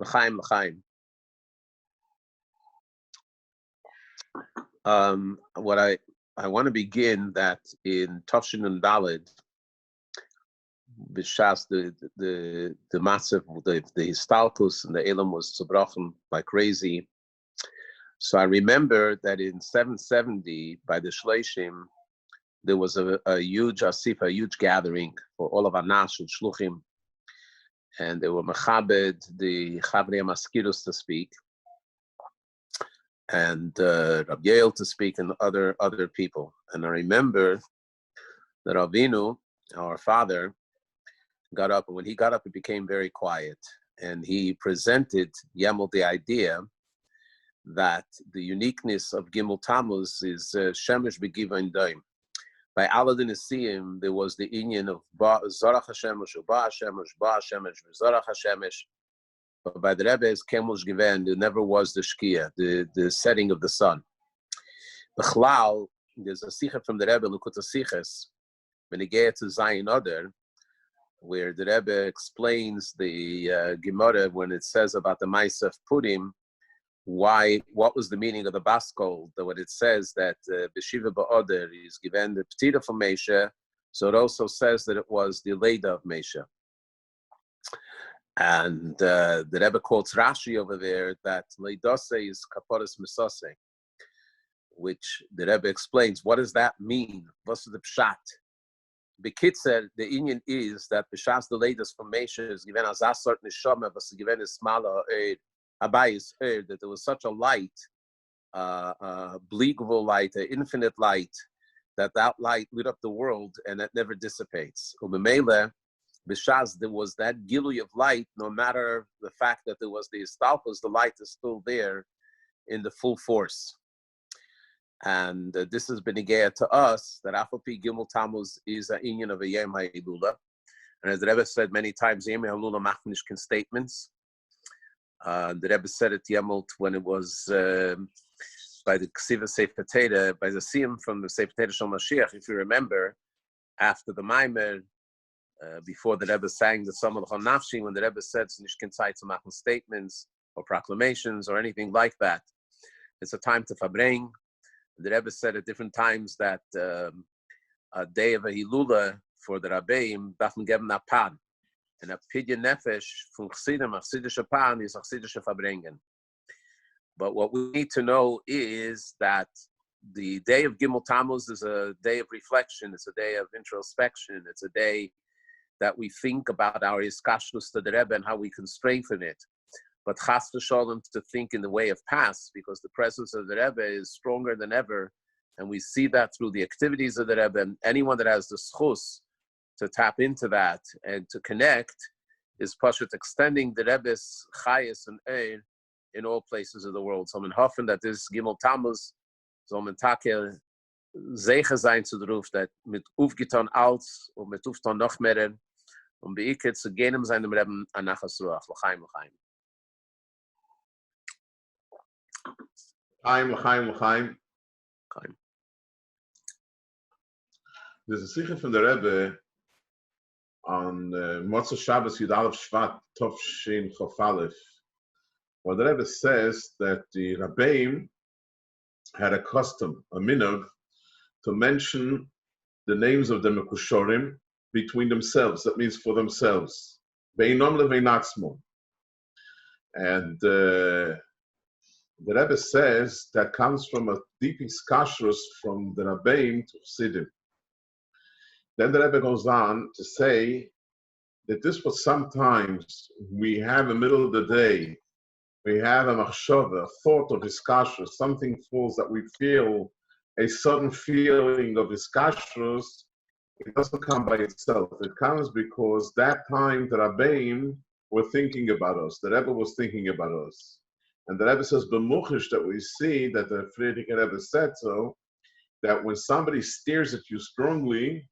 L'chaim, l'chaim. What I want to begin that in Tafshin and Daled, B'shas the massive the Histalkus and the Elam was zerbrochen like crazy. So I remember that in 770 by the Shleishim there was a huge asif, a huge gathering for all of Anash and Shluchim, and they were mechabed the Chavrei Maskirus to speak, and Rabbi Yael to speak, and other people. And I remember that Avinu, our father, got up, and when he got up, it became very quiet, and he presented Yemel the idea that the uniqueness of Gimmel Tammuz is Shemesh Begiva Daim. By Aladin Esiyim, there was the inyan of Zarach Hashemesh, Ba Hashemesh, Ba Hashemesh, Zarach Hashemesh. But by the Rebbe's Kemush Given, there never was the Shkia, the setting of the sun. B'chlal, there's a Sikha from the Rebbe, Lukut HaSiches, when he gets to Zayin Oder, where the Rebbe explains the Gemara when it says about the Maaseh Purim, what was the meaning of the Baskol, that when it says that B'Shiva Ba'oder is given the Ptira from Mesha, so it also says that it was the Leda of Mesha. And the Rebbe quotes Rashi over there that Leidose is Kaporis Misose, which the Rebbe explains, what does that mean? What's the Pshat? Bekitzer, the Inyan is that B'Shas the Ledas from Mesha is given as Asart Neshama, was given as Smala Abayis, that there was such a light, bleakable light, an infinite light, that light lit up the world and that never dissipates. Ubemele, B'Shas, there was that gilui of light, no matter the fact that there was the Istalpus, the light is still there in the full force. And this has been negaya to us, that Afapi Gimmel Tammuz is an inyan of a Yom HaElula. And as the Rebbe said many times, Yom HaElula machmishkin statements. The Rebbe said it Yemelt when it was by the Ksiva Sefer Teda, by the Siyam from the Sefer Teda Shel Mashiach. If you remember, after the Maimer, before the Rebbe sang the Samach Nafshi, when the Rebbe said Nishkin Tzai to machen statements or proclamations or anything like that, it's a time to Farbrengen. The Rebbe said at different times that a day of a Hilula for the Rabbeim darfen geben a pan. And a pidyon nefesh from Chsidim, a Chsidische pan is a Chsidische Farbrengen. But what we need to know is that the day of Gimmel Tammuz is a day of reflection. It's a day of introspection. It's a day that we think about our Hiskashrus to the Rebbe and how we can strengthen it. But chas v'sholem to think in the way of past, because the presence of the Rebbe is stronger than ever, and we see that through the activities of the Rebbe. And anyone that has the schus to tap into that and to connect is pashut extending the Rebbe's chayes and eir in all places of the world. So I'm hoffen that this Gimmel Tammuz soll man take zeiche sein zu der Ruf, that mit aufgetan als und mit aufgetan noch mehr und beiket zu gehen seinem Rebbe an nachas ruach. L'chaim, l'chaim. L'chaim. There's a sikha from the Rebbe on Motzei Shabbos Yud Aleph Shvat Tov Shin Chof Aleph, where the Rebbe says that the Rabbeim had a custom, a minhag, to mention the names of the Mekushorim between themselves. That means for themselves. Beinom leveinatzmo. And the Rebbe says that comes from a deep Hiskashrus from the Rabbeim to Chassidim. Then the Rebbe goes on to say that this was sometimes we have in the middle of the day, we have a machshava, a thought of Hiskashrus, something falls that we feel, a sudden feeling of Hiskashrus. It doesn't come by itself. It comes because that time the Rabbeim were thinking about us. The Rebbe was thinking about us. And the Rebbe says, b'muchish, that we see that the Friedrich Rebbe said so, that when somebody stares at you strongly,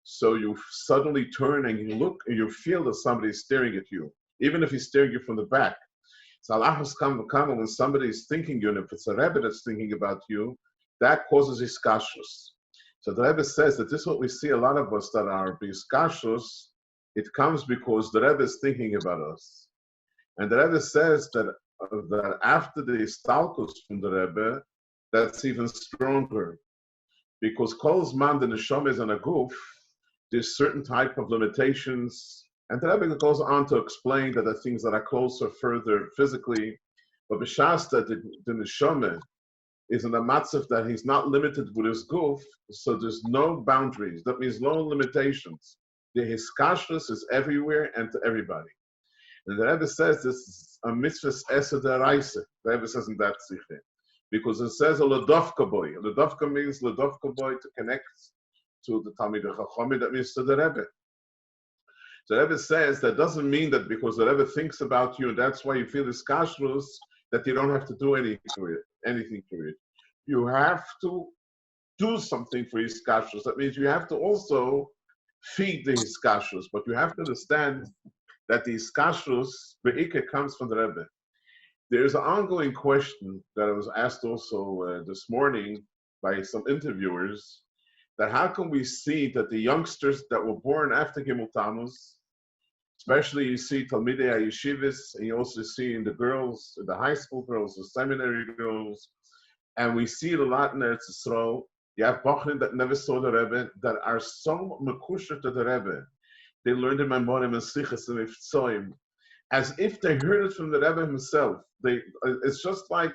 so you suddenly turn and you look and you feel that somebody is staring at you, even if he's staring at you from the back. So Allah has come when somebody is thinking you, and if it's a Rebbe that's thinking about you, that causes Hiskashrus. So the Rebbe says that this is what we see a lot of us that are Hiskashrus. It comes because the Rebbe is thinking about us. And the Rebbe says that after the Istalkus from the Rebbe, that's even stronger. Because Kol Zman, the Neshama is on a guf, there's certain type of limitations. And the Rebbe goes on to explain that the things that are closer, further physically, but B'shasta, the Neshama is in a matzav that he's not limited with his guf, so there's no boundaries. That means no limitations. The Hiskashrus is everywhere and to everybody. And the Rebbe says this is a mitzvah's esa deraisa. The Rebbe says in that sikhe. Because it says a ledovka boy. Ledovka means ledovka boy to connect to the Talmid Chachami. That means to the Rebbe. So the Rebbe says that doesn't mean that because the Rebbe thinks about you and that's why you feel this kashrus, that you don't have to do anything for it. You have to do something for his kashrus. That means you have to also feed the his kashrus. But you have to understand that the kashrus, be'ikah, comes from the Rebbe. There's an ongoing question that I was asked also this morning by some interviewers, that how can we see that the youngsters that were born after Gimmel Tammuz, especially you see Talmidei HaYeshivas, and you also see in the girls, the high school girls, the seminary girls, and we see it a lot in Eretz Yisrael. You have Bachrim that never saw the Rebbe, that are so mekusher to the Rebbe. They learned in Maimonim and Sichas and Iftsoim, as if they heard it from the Rebbe himself. It's just like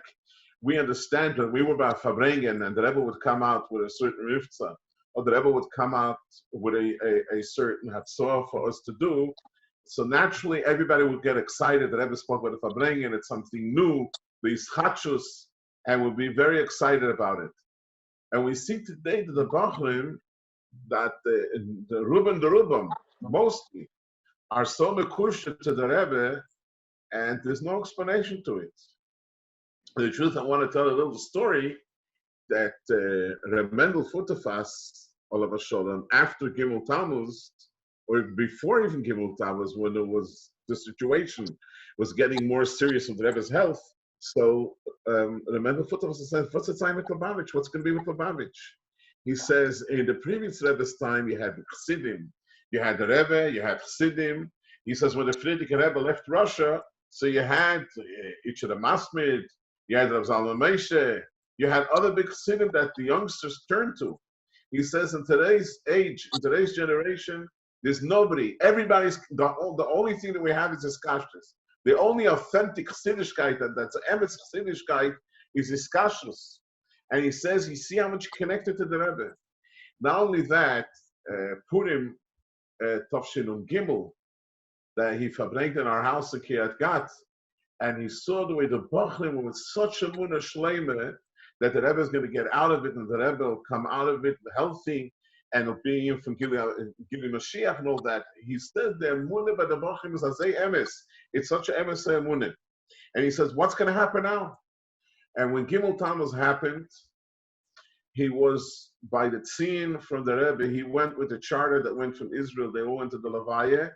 we understand that we were by Farbrengen and the Rebbe would come out with a certain rifza, or the Rebbe would come out with a certain hatzor for us to do. So naturally, everybody would get excited. The Rebbe spoke about the Farbrengen, it's something new, the Ischachus, and we'll be very excited about it. And we see today that the Bachrim, that the Rubim, mostly, are so mekusha to the Rebbe, and there's no explanation to it. The truth, I want to tell a little story that Reb Mendel Futafas, Olav Shalom, after Gimmel Tammuz, or before even Gimmel Tammuz, when there was the situation was getting more serious with the Rebbe's health. So Reb Mendel Futafas said, "What's the time with Lubavitch? What's going to be with Lubavitch?" He says, in the previous Rebbe's time, you had Chassidim, you had the Rebbe, you had Chassidim. He says, when the Friedrich Rebbe left Russia, so you had Ichad Masmid, you had Rav Zalman Moshe, you had other big Chassidim that the youngsters turned to. He says, in today's age, in today's generation, there's nobody. Everybody's, the only thing that we have is Hiskashrus. The only authentic Chassidishkeit, that's Emetz Chassidishkeit, is Hiskashrus. And he says, you see how much connected to the Rebbe. Not only that, Purim, Tovshin Gimel, that he Farbrengen in our house in Kiryat Gat, and he saw the way the Bachrim were with such a Munah Shleimah that the Rebbe is going to get out of it, and the Rebbe will come out of it healthy, and will be in from Gili Mashiach and all that. He said the Munah by the Bachrim is Azay Emes. It's such an Emes Munah. And he says, what's going to happen now? And when Gimmel Tammuz happened, he was by the tzin from the Rebbe. He went with the charter that went from Israel. They all went to the Levaya.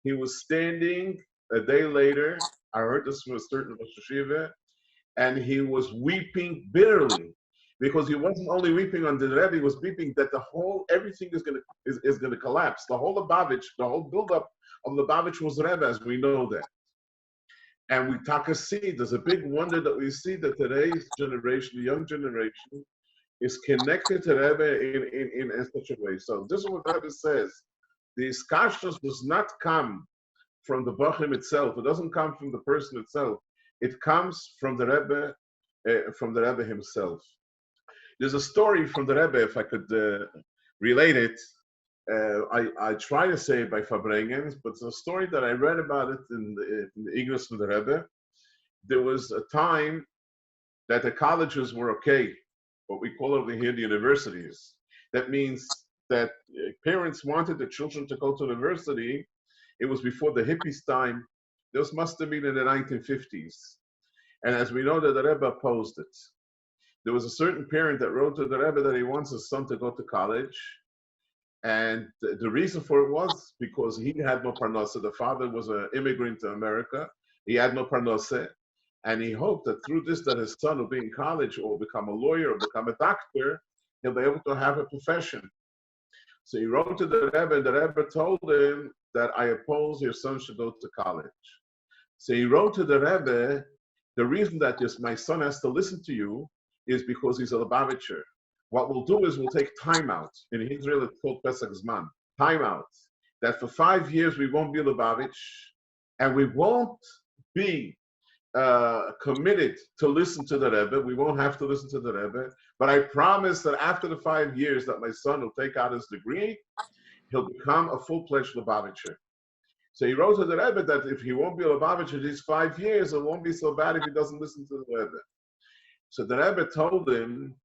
He was standing a day later. I heard this from a certain Rosh Hashiva, and he was weeping bitterly because he wasn't only weeping on the Rebbe. He was weeping that everything is going to collapse. The whole Lubavitch, the whole buildup of Lubavitch was Rebbe, as we know that. And we see, there's a big wonder that we see that today's generation, the young generation, is connected to Rebbe in such a way. So this is what Rebbe says. The Hiskashrus does not come from the Bachrim itself. It doesn't come from the person itself. It comes from the Rebbe himself. There's a story from the Rebbe, if I could relate it. I try to say it by Farbrengen, but it's a story that I read about it in the Iggud from the Rebbe. There was a time that the colleges were okay, what we call over here the universities. That means that parents wanted the children to go to university. It was before the hippies' time. This must have been in the 1950s. And as we know that the Rebbe opposed it. There was a certain parent that wrote to the Rebbe that he wants his son to go to college. And the reason for it was because he had no parnasa. The father was an immigrant to America. He had no parnasa. And he hoped that through this, that his son will be in college or become a lawyer or become a doctor, he'll be able to have a profession. So he wrote to the Rebbe, and the Rebbe told him that I oppose your son should go to college. So he wrote to the Rebbe, the reason that my son has to listen to you is because he's a Lubavitcher. What we'll do is we'll take time out. In Israel, it's called Pesach Zman. Time out. That for 5 years we won't be Lubavitch, and we won't be committed to listen to the Rebbe. We won't have to listen to the Rebbe. But I promise that after the 5 years that my son will take out his degree, he'll become a full-fledged Lubavitcher. So he wrote to the Rebbe that if he won't be a Lubavitcher these 5 years, it won't be so bad if he doesn't listen to the Rebbe. So the Rebbe told him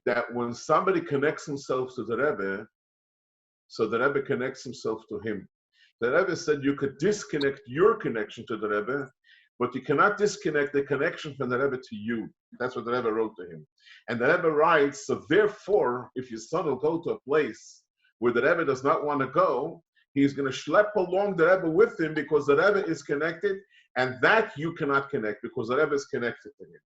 that when somebody connects himself to the Rebbe, so the Rebbe connects himself to him. The Rebbe said you could disconnect your connection to the Rebbe, but you cannot disconnect the connection from the Rebbe to you. That's what the Rebbe wrote to him. And the Rebbe writes, so therefore, if your son will go to a place where the Rebbe does not want to go, he's going to schlep along the Rebbe with him because the Rebbe is connected, and that you cannot connect because the Rebbe is connected to him.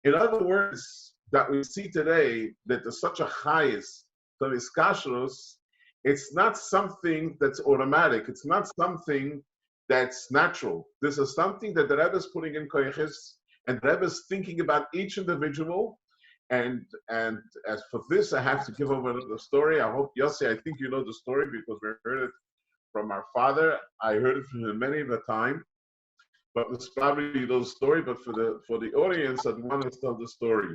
In other words, that we see today that there's such a chayis to Hahiskashrus, it's not something that's automatic. It's not something that's natural. This is something that the Rebbe is putting in koiches, and the Rebbe is thinking about each individual. And as for this, I have to give over the story. I hope, Yossi, I think you know the story because we heard it from our father. I heard it from him many of the time. But it's probably the story, but for the audience, I want to tell the story.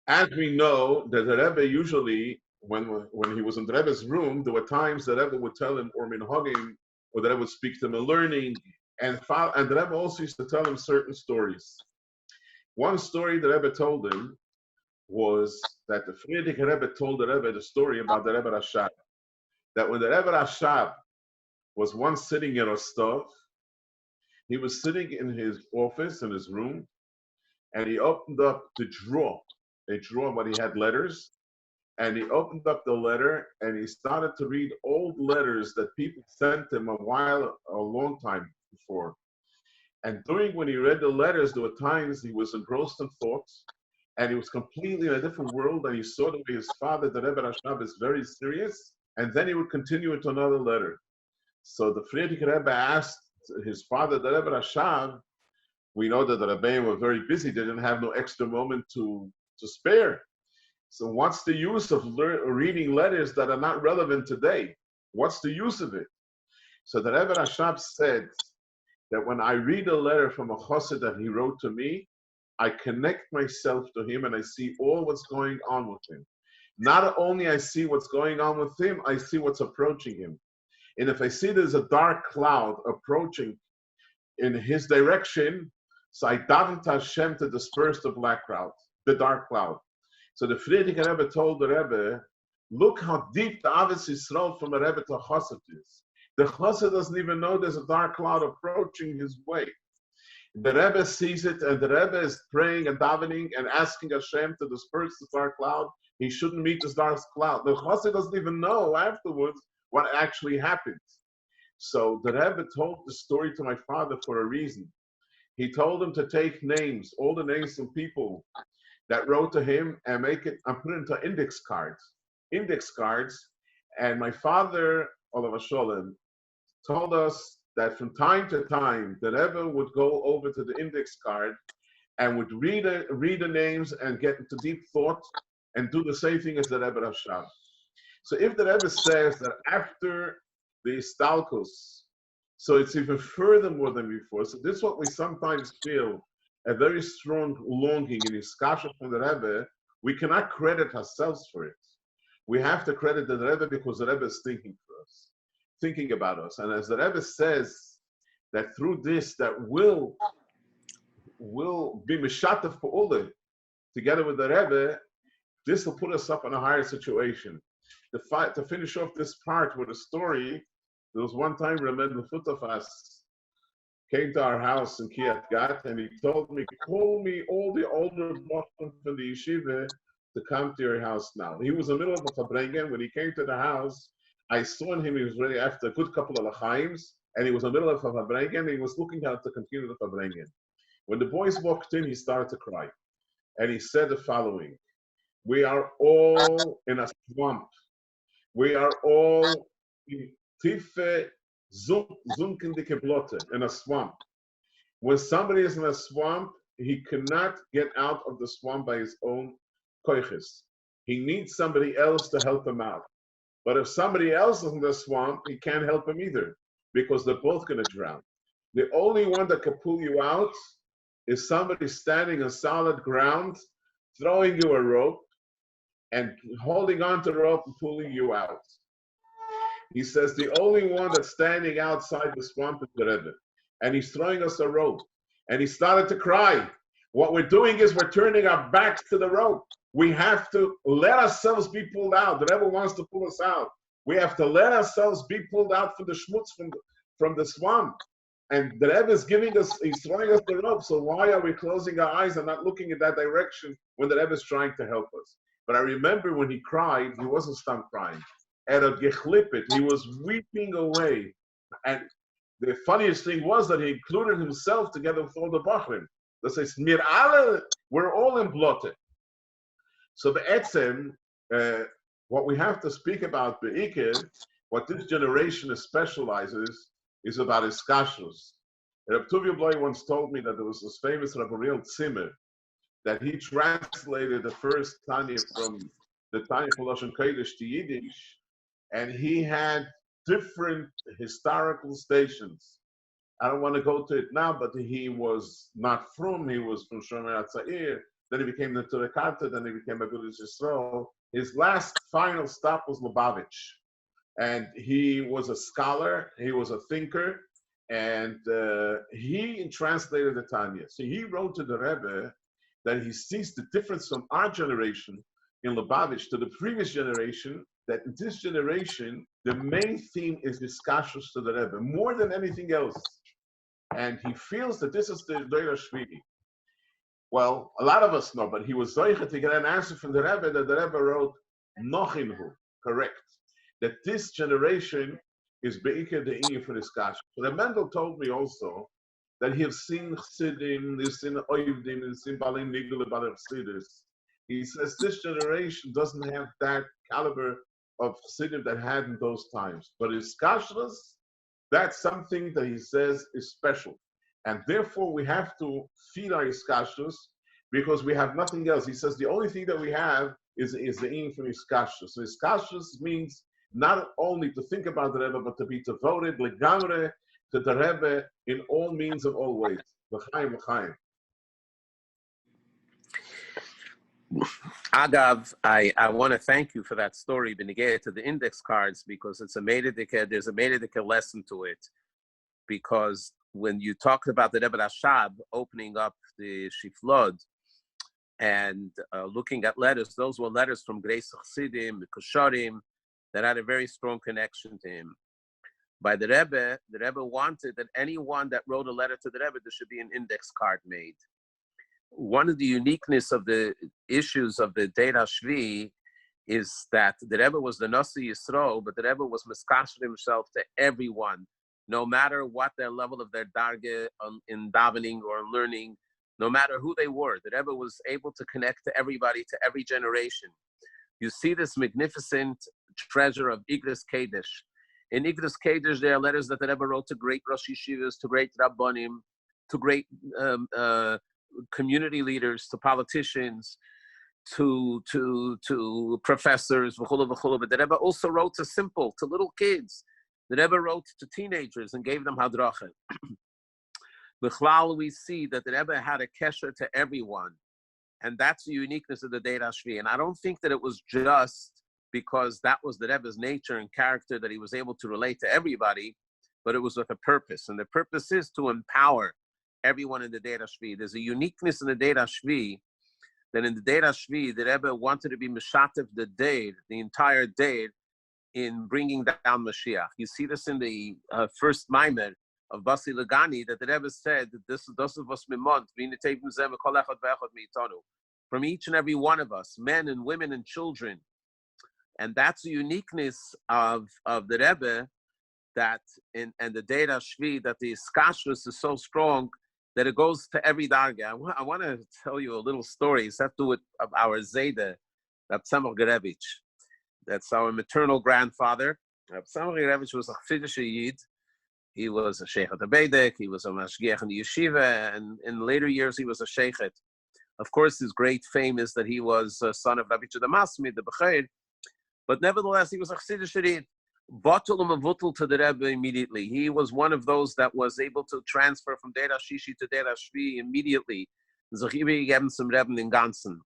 As we know, that the Rebbe usually, when he was in the Rebbe's room, there were times the Rebbe would tell him, or minhagim, or the Rebbe would speak to him in learning, and the Rebbe also used to tell him certain stories. One story the Rebbe told him was that the Friedrich Rebbe told the Rebbe the story about the Rebbe Rashab. That when the Rebbe Rashab was once sitting in Rostov, he was sitting in his office, in his room, and he opened up a drawer where he had letters, and he opened up the letter, and he started to read old letters that people sent him a long time before. And when he read the letters, there were times he was engrossed in thoughts, and he was completely in a different world, and he saw the way his father, the Rebbe Rashab, is very serious, and then he would continue into another letter. So the Friedrich Rebbe asked his father, the Rebbe Rashab, we know that the Rebbeim were very busy, they didn't have no extra moment to spare. So what's the use of reading letters that are not relevant today? What's the use of it? So the Rebbe Rashab said that when I read a letter from a chassid that he wrote to me, I connect myself to him and I see all what's going on with him. Not only I see what's going on with him, I see what's approaching him. And if I see there's a dark cloud approaching in his direction, so I daven to Hashem to disperse the dark cloud. So the Friedrich Rebbe told the Rebbe, look how deep the Ahavas Yisrael from a Rebbe to a chassid is. The chassid doesn't even know there's a dark cloud approaching his way. The Rebbe sees it, and the Rebbe is praying and davening and asking Hashem to disperse the dark cloud. He shouldn't meet this dark cloud. The chassid doesn't even know afterwards what actually happened. So the Rebbe told the story to my father for a reason. He told him to take names, all the names of people that wrote to him, and put it into index cards. And my father, Olav Sholem, told us that from time to time, the Rebbe would go over to the index card and would read the names and get into deep thought and do the same thing as the Rebbe Rashab. So if the Rebbe says that after the Istalkus, so it's even further more than before. So this is what we sometimes feel, a very strong longing in Hahiskashrus from the Rebbe. We cannot credit ourselves for it. We have to credit the Rebbe because the Rebbe is thinking for us, thinking about us. And as the Rebbe says, that through this, that will be Mishatef Pa'uleh, together with the Rebbe, this will put us up in a higher situation. To finish off this part with a story, there was one time Rabbi Mendel came to our house in Kiryat Gat, and he told me, call me all the older Bochum from the yeshiva to come to your house now. He was in the middle of a Farbrengen. When he came to the house, I saw him, he was ready after a good couple of L'chaims, and he was in the middle of a Farbrengen, he was looking how to continue the Farbrengen. When the boys walked in, he started to cry. And he said the following, we are all in a swamp. We are all in Tife Zunkendike blotte, in a swamp. When somebody is in a swamp, he cannot get out of the swamp by his own koiches. He needs somebody else to help him out. But if somebody else is in the swamp, he can't help him either, because they're both going to drown. The only one that can pull you out is somebody standing on solid ground, throwing you a rope, and holding on to the rope and pulling you out. He says the only one that's standing outside the swamp is the Rebbe. And he's throwing us a rope. And he started to cry. What we're doing is we're turning our backs to the rope. We have to let ourselves be pulled out. The Rebbe wants to pull us out. We have to let ourselves be pulled out from the schmutz, from the swamp. And the Rebbe is giving us, he's throwing us the rope. So why are we closing our eyes and not looking in that direction when the Rebbe is trying to help us? But I remember when he cried, he wasn't stopped crying. At a gechlipit, he was weeping away. And the funniest thing was that he included himself together with all the Bachrim. That says, Mir alle, we're all in blotte. So the etzem, what we have to speak about, be'ikir, what this generation specializes, is about Hiskashrus. Reb Tuvia Bloy once told me that there was this famous Rabbi Real Zimmer, that he translated the first Tanya from the Tanya from Lashon Kodesh to Yiddish, and he had different historical stations. I don't want to go to it now, but he was not from, he was from Shomer HaTzair, then he became the Turekarta, then he became a Iggud Hashluchim. His last final stop was Lubavitch. And he was a scholar, he was a thinker, and he translated the Tanya. So he wrote to the Rebbe that he sees the difference from our generation in Lubavitch to the previous generation, that in this generation, the main theme is Hiskashrus to the Rebbe, more than anything else. And he feels that this is the Hashvi'i. Well, a lot of us know, but he was zoichet to get an answer from the Rebbe that the Rebbe wrote, Nochinhu, correct. That this generation is be'ikir the inyan for Hiskashrus. But Mendel told me also that he has seen Chassidim, he's seen Oivdim, he's seen Balim Nigel, Balim Chassidus. He says this generation doesn't have that caliber of Chassidim that had in those times. But Hiskashrus, that's something that he says is special. And therefore we have to feed our Hiskashrus because we have nothing else. He says the only thing that we have is the inyan for Hiskashrus. So Hiskashrus means not only to think about the Rebbe, but to be devoted, legamre, to the Rebbe in all means of all ways. L'chaim, l'chaim. Agav, I want to thank you for that story, Benegea, to the index cards, because it's there's a Meidedike lesson to it. Because when you talked about the Rebbe Rashab opening up the Shiflod and looking at letters, those were letters from Greis Chassidim, the Kusharim, that had a very strong connection to him. By the Rebbe wanted that anyone that wrote a letter to the Rebbe, there should be an index card made. One of the uniqueness of the issues of the Deit Hashvi'i is that the Rebbe was the Nasi Yisro, but the Rebbe was miskasher himself to everyone, no matter what their level of their darge in davening or learning, no matter who they were. The Rebbe was able to connect to everybody, to every generation. You see this magnificent treasure of Iggud Hashluchim. In Iggud Hashluchim, there are letters that the Rebbe wrote to great Rosh Yeshivas, to great Rabbanim, to great community leaders, to politicians, to professors, but the Rebbe also wrote to little kids. The Rebbe wrote to teenagers and gave them hadracha. B'chlal, we see that the Rebbe had a kesher to everyone. And that's the uniqueness of the Deit Hashvi'i. And I don't think that it was just because that was the Rebbe's nature and character that he was able to relate to everybody, but it was with a purpose. And the purpose is to empower everyone in the Deit Hashvi'i. There's a uniqueness in the Deit Hashvi'i that in the Deit Hashvi'i, the Rebbe wanted to be Meshatev the Deit, the entire Deit, in bringing down Mashiach. You see this in the first Maimer of Basi Lagani, that the Rebbe said that this of us mimont, from each and every one of us, men and women and children. And that's the uniqueness of the Rebbe, that and the Deit Hashvi'i, that the Hiskashrus is so strong that it goes to every darga. I want to tell you a little story. It's have to do with our Zayda, Rab Tzemach Gerevich. That's our maternal grandfather. Rab Tzemach Gerevich was a Chassidish Yid, He was a sheikh at the Bedek, he was a mashgiach in the yeshiva, and in later years he was a sheikhet. Of course, his great fame is that he was a son of Rabbi Yossi Mendel, the Bechair, but nevertheless, he was a Chassidish Sharid. Batul u'mavutul to the Rebbe immediately. He was one of those that was able to transfer from Deir Shishi to Deir Hashvi'i immediately. Zachibi gave him some Rebbe in Gansen.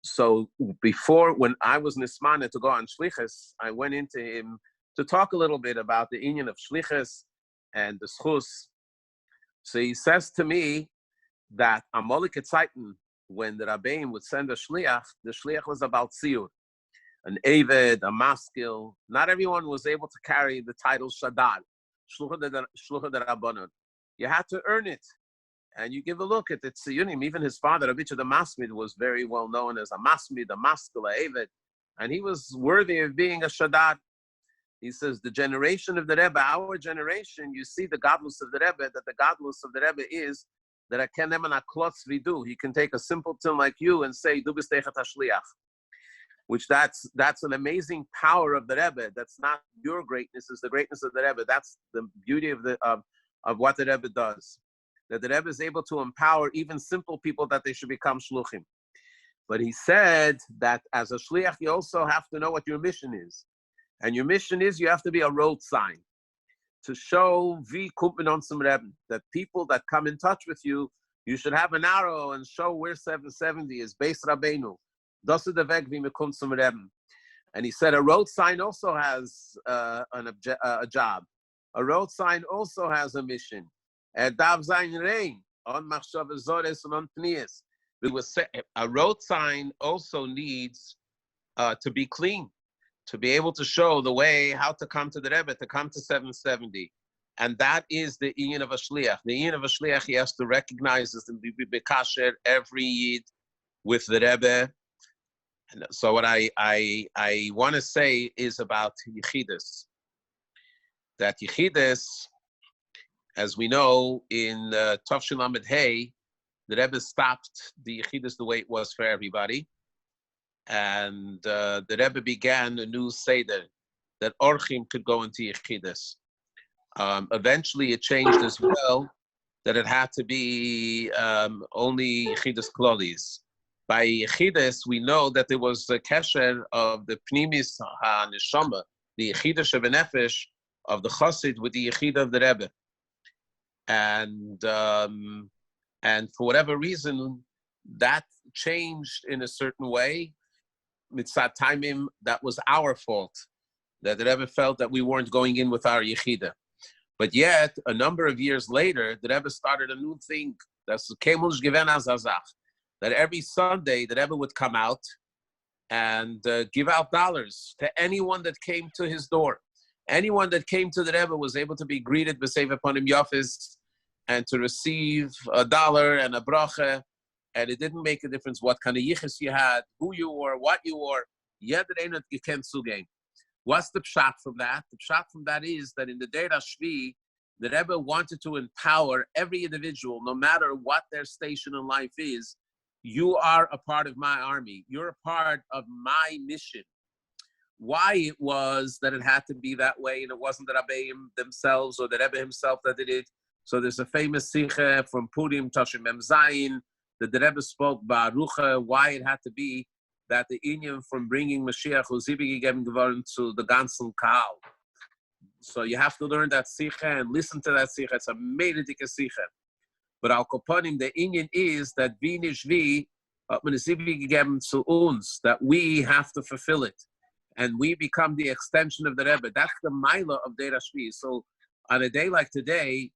So before, when I was nismana to go on Shlichus, I went into him to talk a little bit about the inyan of Shlichus and the Schus. So he says to me that Amolik Etzaiten, when the Rabbeim would send a Shliach, the Shliach was about Tziyur, an Eved, a Maskil. Not everyone was able to carry the title Shadad, Shlucha de Rabbanon. You had to earn it. And you give a look at the Tziyunim, even his father, Rabbi the Masmid, was very well known as a Masmid, a Maskil, a Eved, and he was worthy of being a Shadad. He says, the generation of the Rebbe, our generation, you see the godless of the Rebbe, that the godless of the Rebbe is that he can take a simpleton like you and say, Du bist Eichet HaShliach, which that's an amazing power of the Rebbe. That's not your greatness, it's the greatness of the Rebbe. That's the beauty of what the Rebbe does. That the Rebbe is able to empower even simple people that they should become shluchim. But he said that as a shliach, you also have to know what your mission is. And your mission is you have to be a road sign to show that people that come in touch with you, you should have an arrow and show where 770 is, Beis Rabbeinu. And he said a road sign also has a job. A road sign also has a mission. Darf sein rein on machshava zores and on pnius. A road sign also needs to be clean, to be able to show the way how to come to the Rebbe, to come to 770. And that is the inyan of a shliach. The inyan of a shliach, he has to recognize this and be bekasher every yid with the Rebbe. And so what I want to say is about Yechidus. That Yechidus, as we know, in Tafshin Lamed Hey, the Rebbe stopped the Yechidus the way it was for everybody. And the Rebbe began a new Seder, that Orchim could go into Yechidus. Eventually it changed as well, that it had to be only Yechidus Klolis. By Yechidus, we know that there was a kesher of the Pnimis HaNeshama, the Yechidus of Nefesh of the Chassid with the Yechid of the Rebbe. And for whatever reason, that changed in a certain way. Mitzat Taimim, that was our fault, that the Rebbe felt that we weren't going in with our Yechida. But yet, a number of years later, the Rebbe started a new thing, that's Kemush Given Azazach, that every Sunday, the Rebbe would come out and give out dollars to anyone that came to his door. Anyone that came to the Rebbe was able to be greeted b'seif eponim yafis and to receive $1 and a bracha, and it didn't make a difference what kind of yichus you had, who you were, what you were. What's the pshat from that? The pshat from that is that in the Deir Hashvi'i, the Rebbe wanted to empower every individual, no matter what their station in life is. You are a part of my army. You're a part of my mission. Why it was that it had to be that way, and it wasn't the Rabbeim themselves or the Rebbe himself that did it. So there's a famous Sikha from Purim, Tashim Mem Zayin, that the Rebbe spoke Barucha, why it had to be that the inyan from bringing Mashiach Uzibig gegeben geworden to the ganzen Kahal. So you have to learn that Sikha and listen to that Sikha. It's a meditike Sikha. But Al Kopanim, the inyan is that Vinish Vi, zu uns, that we have to fulfill it. And we become the extension of the Rebbe. That's the Maila of Deir Hashvi'i. So on a day like today,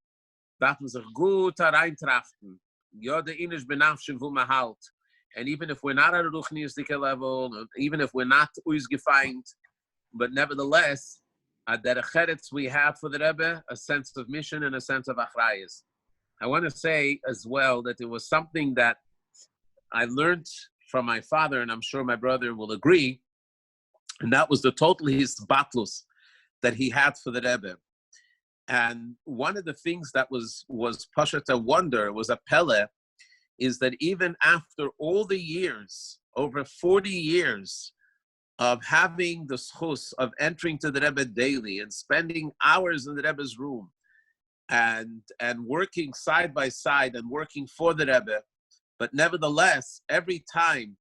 that was a good Reintrachten. Yode Inish Benafshin Vumahalt. And even if we're not at a Ruchniistic level, even if we're not Uzgefind, but nevertheless, at the Cheretz we have for the Rebbe a sense of mission and a sense of Achrayas. I want to say as well that there was something that I learned from my father, and I'm sure my brother will agree, and that was the total his batlus that he had for the Rebbe. And one of the things that was Pashat a wonder, was a Pele, is that even after all the years, over 40 years of having the schus of entering to the Rebbe daily and spending hours in the Rebbe's room and working side by side and working for the Rebbe. But nevertheless, every time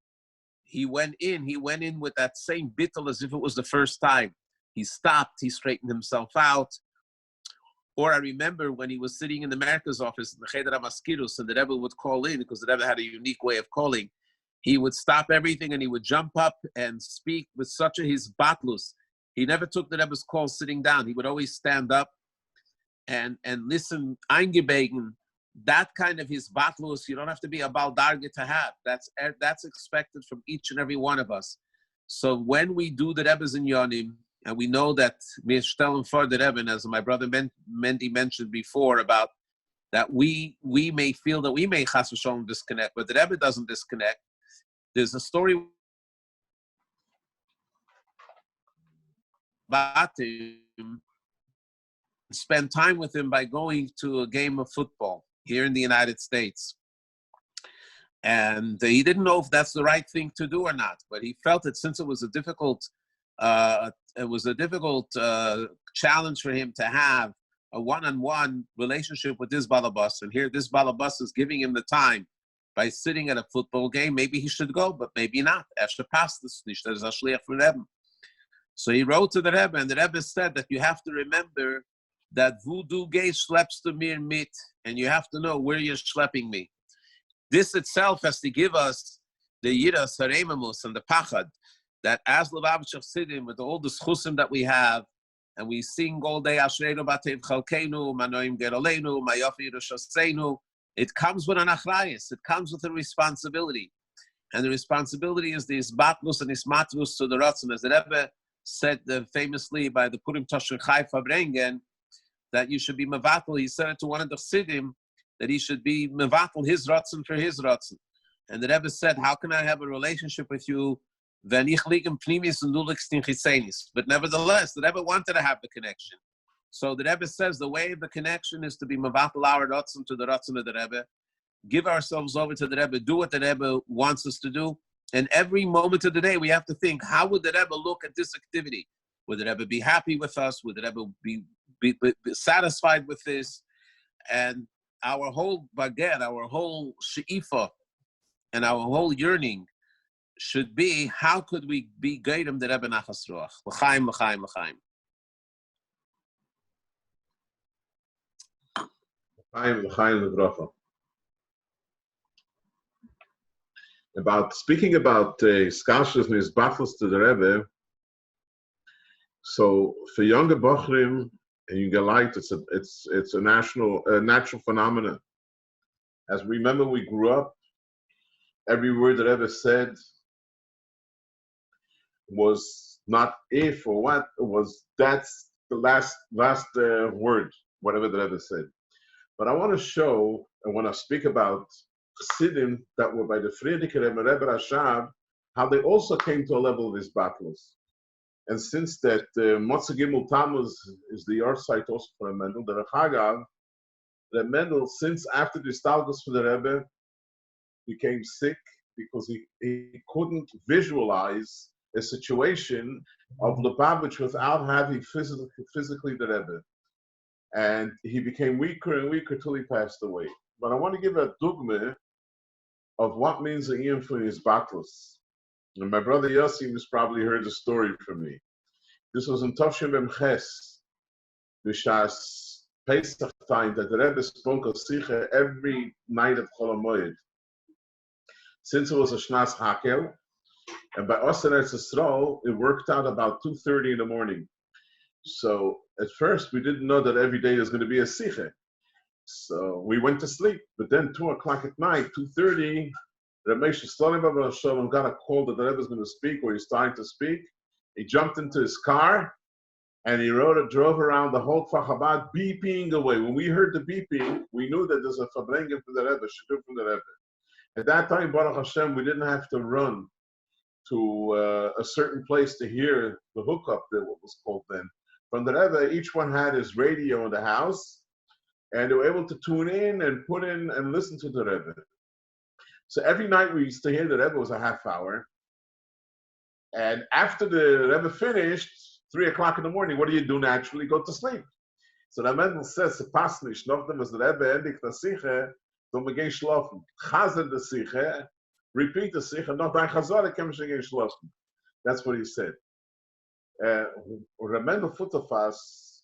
he went in with that same bittul as if it was the first time. He stopped, he straightened himself out. Or I remember when he was sitting in the Merkaz office in the Cheder HaMaskirus, and the Rebbe would call in, because the Rebbe had a unique way of calling. He would stop everything and he would jump up and speak with such a his batlus. He never took the Rebbe's call sitting down. He would always stand up and listen, eingebegen. That kind of his batlus, you don't have to be a baldarge to have. That's expected from each and every one of us. So when we do the Rebbe's in Yonim, and we know that wir stellen for the Rebbe, as my brother Mendy mentioned before, about that we may feel that we may chas v'sholom disconnect, but the Rebbe doesn't disconnect. There's a story about him, spend time with him by going to a game of football here in the United States. And he didn't know if that's the right thing to do or not, but he felt it, since it was a difficult challenge for him to have a one-on-one relationship with this balabas. And here this balabas is giving him the time by sitting at a football game. Maybe he should go, but maybe not. So he wrote to the Rebbe, and the Rebbe said that you have to remember that voodoo gay schleppst du mir mit, and you have to know where you're schlepping me. This itself has to give us the yiras harememus and the pachad, that as Lubavitch Chassidim, with all the schusim that we have, and we sing all day, Ashreinu Batev Chalkeinu, Manoim Gerolenu, Mayofi Roshaseinu, it comes with an achrayus, it comes with a responsibility. And the responsibility is the isbatlus and ismatlus to the Ratzon. As the Rebbe said famously by the Purim Toshur Chai Farbrengen, that you should be mevatel. He said it to one of the Chassidim, that he should be mevatel his Ratzon for his Ratzon. And the Rebbe said, how can I have a relationship with you? But nevertheless, the Rebbe wanted to have the connection. So the Rebbe says the way of the connection is to be mevatel our Ratzon to the Ratzon of the Rebbe, give ourselves over to the Rebbe, do what the Rebbe wants us to do. And every moment of the day, we have to think, how would the Rebbe look at this activity? Would the Rebbe be happy with us? Would the Rebbe be satisfied with this? And our whole baget, our whole she'ifa, and our whole yearning should be, how could we be geidim the Rebbe nachas ruach? L'chaim, l'chaim, l'chaim. L'chaim, l'chaim, l'bracha. Speaking about Hiskashrus and his battles to the Rebbe, so for younger Bochrim and younger light, it's a natural phenomenon. As we remember, we grew up, every word the Rebbe said was not if or what, that's the last word, whatever the Rebbe said. But I want to show, and when I speak about Chassidim that were by the Friedricher and Rebbe Rashab, how they also came to a level of these battles. And since that Gimmel Tammuz is the yahrzeit also for Mendel, the Rechagav, that Mendel, since after the Stalgus for the Rebbe, became sick because he couldn't visualize a situation of Lubavitch without having physically the Rebbe. And he became weaker and weaker till he passed away. But I want to give a dogma of what means the Iyam for his battles. And my brother Yossi has probably heard the story from me. This was in Tovshim Bem Ches, B'shas Pesach time, that the Rebbe spoke of Sicha every night of Chol HaMoed. Since it was a Shnas Hakel, and by us in Eretz Yisrael, it worked out about 2:30 in the morning. So at first we didn't know that every day there's going to be a Sicha. So we went to sleep, but then 2 o'clock at night, 2:30, Ramesh Shalom got a call that the Rebbe is going to speak, or he's starting to speak. He jumped into his car, and he drove around the whole Kfar Chabad, beeping away. When we heard the beeping, we knew that there's a Farbrengen from the Rebbe, Shidduch from the Rebbe. At that time, Baruch Hashem, we didn't have to run to a certain place to hear the hookup, that what was called then. From the Rebbe, each one had his radio in the house, and they were able to tune in and put in and listen to the Rebbe. So every night we used to hear the Rebbe was a half hour. And after the Rebbe finished, 3 o'clock in the morning, what do you do naturally? Go to sleep. So the Mendel says, "Se passt nicht, nachdem was the Rebbe endigt the Siche, don't we gehen schlafen. Chazer the Siche, repeat the Siche, not dein Chazore, kann man schon gehen schlafen." That's what he said. Mendel Futterfass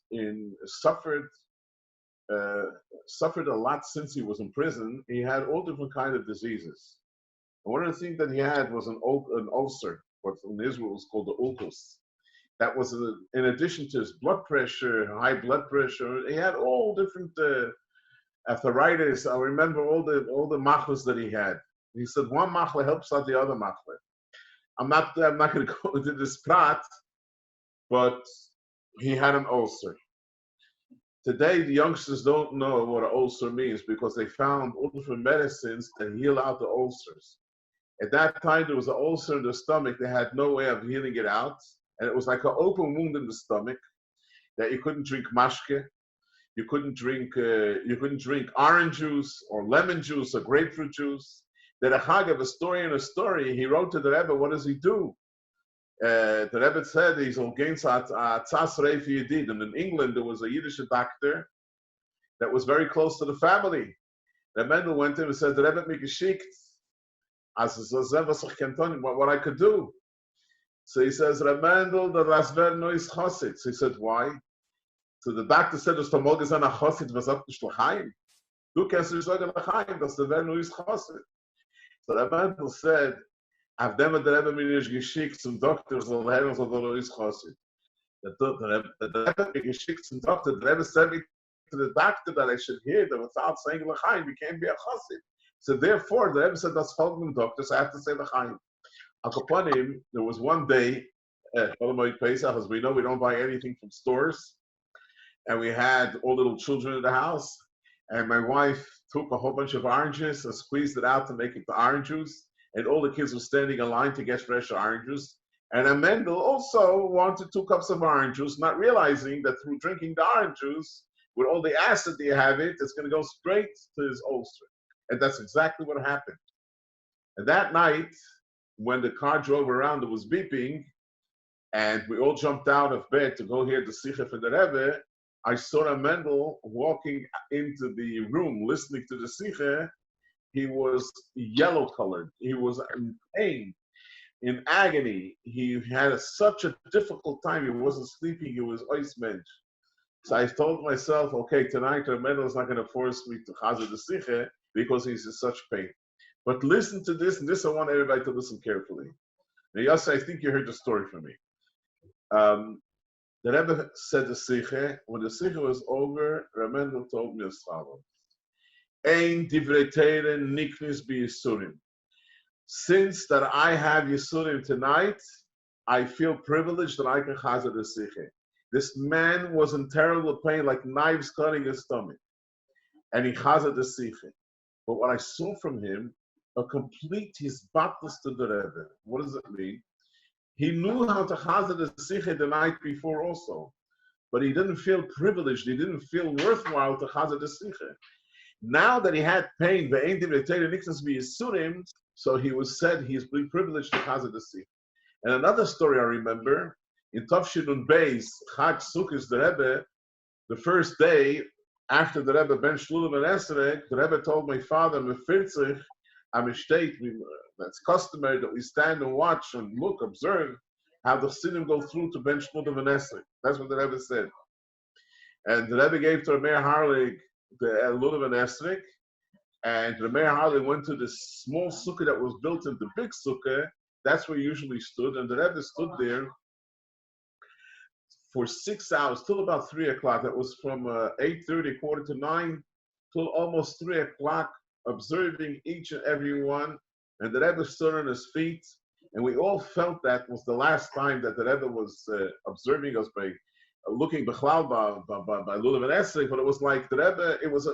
suffered a lot since he was in prison. He had all different kinds of diseases. And one of the things that he had was an ulcer, what in Israel was called the ulcus. That was in addition to his blood pressure, high blood pressure. He had all different arthritis. I remember all the machlas that he had. He said one machla helps out the other machla. I'm not going to go into this prat, but he had an ulcer. Today, the youngsters don't know what an ulcer means because they found all different medicines that heal out the ulcers. At that time, there was an ulcer in the stomach. They had no way of healing it out. And it was like an open wound in the stomach that you couldn't drink mashke. You couldn't drink orange juice or lemon juice or grapefruit juice. The Rechag of a story, he wrote to the Rebbe, what does he do? The Rebbe said he's against Atzas Reif Yedid. And in England, there was a Yiddish doctor that was very close to the family. The Mendel went to him and said, the Rebbe me geschickt, what I could do. So he says, Mendel, the Rasver no is Chosid. So he said, why? So the doctor said, "Das Tamol is an Chosid, was up nicht L'chaim. Du kannst nicht sagen L'chaim, das der no is Chosid." So the Mendel said, "Auf dem der Rebbe mir nicht geschickt zum Doktor, soll lernen, soll no is Chosid." The Rebbe mir geschickt zum Doktor, the Rebbe said to the doctor that I should hear that without saying L'chaim, you can't be a Chosid. So therefore, the Rebbe said, "That's following doctor, so I have to say L'chaim." Upon him, there was one day at Cholamoid Pesach, as we know, we don't buy anything from stores, and we had all little children in the house, and my wife took a whole bunch of oranges and squeezed it out to make it the orange juice, and all the kids were standing in line to get fresh orange juice, and Mendel also wanted 2 cups of orange juice, not realizing that through drinking the orange juice, with all the acid that you have it's going to go straight to his ulcer, and that's exactly what happened. And that night, when the car drove around, it was beeping, and we all jumped out of bed to go hear the Sicha for the Rebbe. I saw Mendel walking into the room, listening to the Sicha. He was yellow-colored. He was in pain, in agony. He had such a difficult time. He wasn't sleeping. He was oismensch. So I told myself, okay, tonight Mendel is not going to force me to chazer the Sicha because he's in such pain. But listen to this, and this I want everybody to listen carefully. Now, Yossi, I think you heard the story from me. The Rebbe said the Siche. When the Siche was over, Mendel told me as follows: Ein divrei Torah niknis b'yisurim. Since that I have Yisurim tonight, I feel privileged that I can chazer the Siche. This man was in terrible pain, like knives cutting his stomach, and he chazer the Siche. But what I saw from him, a complete hisbatlis to the Rebbe. What does it mean? He knew how to chazer the Siche the night before also, but he didn't feel privileged. He didn't feel worthwhile to chazer the Siche. Now that he had pain, so he was said he's been privileged to chazer the Siche. And another story I remember, in Tavshin und Beis, Chag Sukkos, the Rebbe, the first day after the Rebbe ben Shlulim and Esrek, the Rebbe told my father, Mefirzich, I'm a state, that's customary that we stand and watch and look, observe how the Chassidim go through to Ben Shlulim and Esrek. That's what the Rebbe said. And the Rebbe gave to Rameir Harlig the Lulim and Esrek, and Rameir Harlig went to this small sukkah that was built in the big sukkah. That's where he usually stood, and the Rebbe stood there for 6 hours, till about 3 o'clock. That was from 8:30, 8:45, till almost 3 o'clock, observing each and every one. And the Rebbe stood on his feet, and we all felt that was the last time that the Rebbe was observing us by looking b'chlal by Lulav and Esrei, but it was like the Rebbe, it was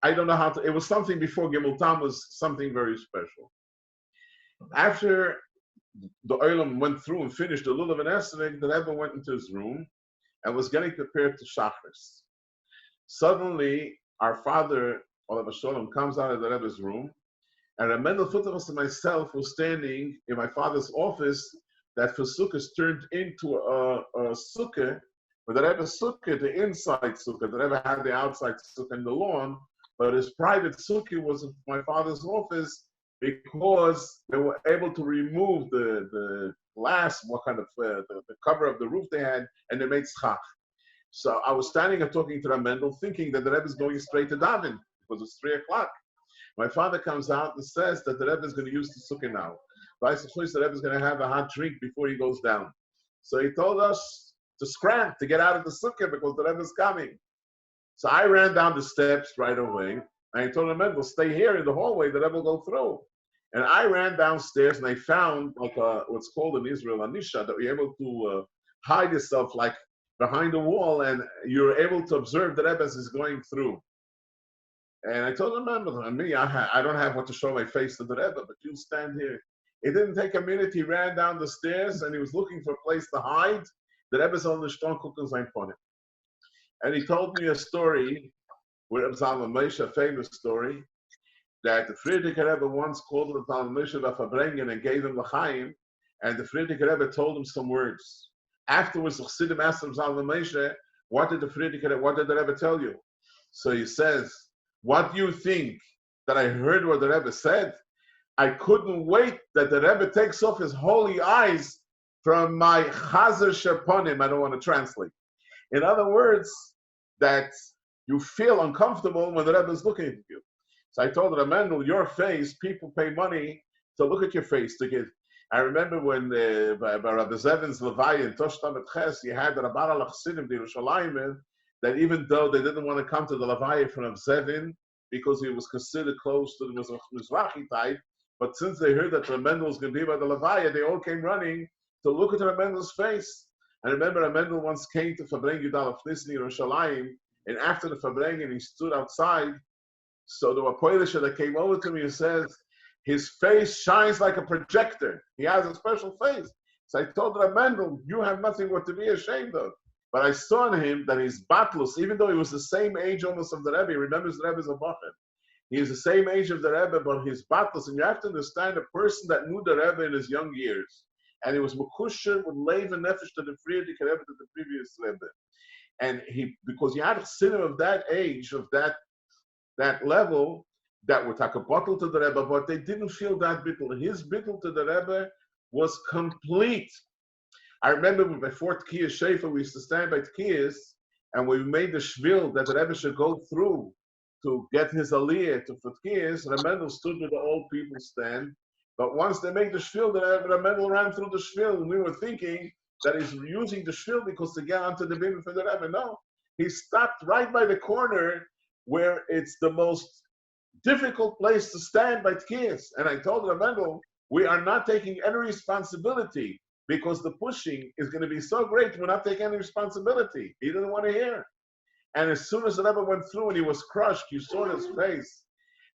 it was something before Gimmel Tammuz, something very special. After the Olam went through and finished the Lulav and Esrei, the Rebbe went into his room and was getting prepared to Shachris. Suddenly, our father, Olav Shalom, comes out of the Rebbe's room, and Mendel Futterfass and myself were standing in my father's office that for sukkahs turned into a sukkah, but the Rebbe's sukkah, the inside sukkah, the Rebbe had the outside sukkah in the lawn, but his private sukkah was in my father's office because they were able to remove the glass, what kind of the cover of the roof they had, and they made schach. So I was standing and talking to Rabbi Mendel, thinking that the Rebbe is going straight to Davin because it's 3 o'clock. My father comes out and says that the Rebbe is going to use the sukkah now. But I suppose the Rebbe is going to have a hot drink before he goes down. So he told us to scram to get out of the sukkah because the Rebbe is coming. So I ran down the steps right away. And I told Rabbi Mendel, stay here in the hallway, the Rebbe will go through. And I ran downstairs and I found like what's called in Israel a nisha, that you're able to hide yourself like behind a wall, and you're able to observe the Rebbe as he's going through. And I told him, me, I don't have what to show my face to the Rebbe, but you stand here. It didn't take a minute. He ran down the stairs and he was looking for a place to hide. The Rebbe's on the strong cooking sein pony. And he told me a story with Reb Zalman Moshe, a famous story, that the Friedrich Rebbe once called Reb Zalman Moshe to Farbrengen and gave him l'chaim, and the Friedrich Rebbe told him some words. Afterwards, the Chassidim asked Reb Zalman Moshe, what did the Rebbe tell you? So he says, what do you think that I heard what the Rebbe said? I couldn't wait that the Rebbe takes off his holy eyes from my chazer sheponim. I don't want to translate. In other words, that you feel uncomfortable when the Rebbe is looking at you. So I told Rabbi Mendel, your face, people pay money to look at your face. I remember when by Rabbi Zevin's Levi in Toshtam Ches, you had the Rabban al-Chassidim, the Yerushalayim, that even though they didn't want to come to the Levi from Rabbi Zevin because he was considered close to the Mizrahi type, but since they heard that Rabbi Mendel was going to be by the Levi, they all came running to look at Rabbi Mendel's face. I remember Rabbi Mendel once came to Farbrengen Yudal Fnisni Yerushalayim, and after the Farbrengen, he stood outside. So there were Polish that came over to me and says, his face shines like a projector. He has a special face. So I told Rabbi Mendel, you have nothing what to be ashamed of. But I saw in him that his batlus, even though he was the same age almost of the Rebbe, he remembers the Rebbe's a Bachan. He is the same age of the Rebbe, but his batlus, and you have to understand a person that knew the Rebbe in his young years, and he was Mekusher with Leiv and Nefesh to the Friedrich Rebbe to the previous Rebbe. And because you had a sinner of that age, of that level, that would take a bottle to the Rebbe, but they didn't feel that bittul. His bittul to the Rebbe was complete. I remember before Tkiyas Shefa, we used to stand by Tkiyas, and we made the shvil that the Rebbe should go through to get his aliyah to Tkiyas. Rabbi Mendel stood with the old people stand, but once they made the shvil, the Rabbi Mendel ran through the shvil, and we were thinking that he's using the shvil because to get onto the bim for the Rebbe. No, he stopped right by the corner where it's the most difficult place to stand by Tkiyas. And I told Rabbi Mendel, we are not taking any responsibility because the pushing is going to be so great, we're not taking any responsibility. He didn't want to hear. And as soon as the Rebbe went through and he was crushed, you saw his face.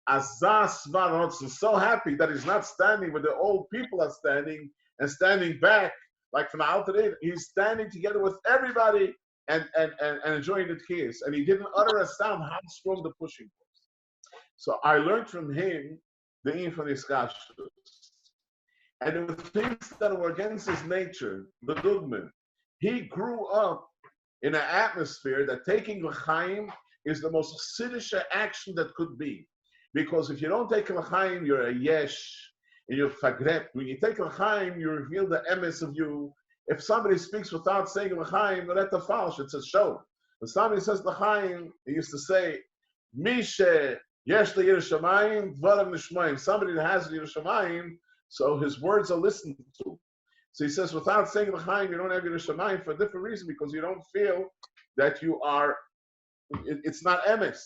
Azaz Svarotz is so happy that he's not standing where the old people are standing and standing back like from the Alter. He's standing together with everybody and enjoying the Tkiyas. And he didn't utter a sound how strong the pushing was. So I learned from him the Iggud Hashluchim. And there were things that were against his nature, the dogma. He grew up in an atmosphere that taking l'chaim is the most chassidish action that could be. Because if you don't take l'chaim, you're a yesh, and you're fagret. When you take l'chaim, you reveal the emes of you. If somebody speaks without saying l'chaim, that's a false, it's a show. When somebody says l'chaim, he used to say, Mishe yesh le Yerushalayim, dvarim nishmayim. Somebody that has Yerushalayim, so his words are listened to. So he says, without saying l'chaim, you don't have Yerushalayim for a different reason, because you don't feel that you are, it's not emes.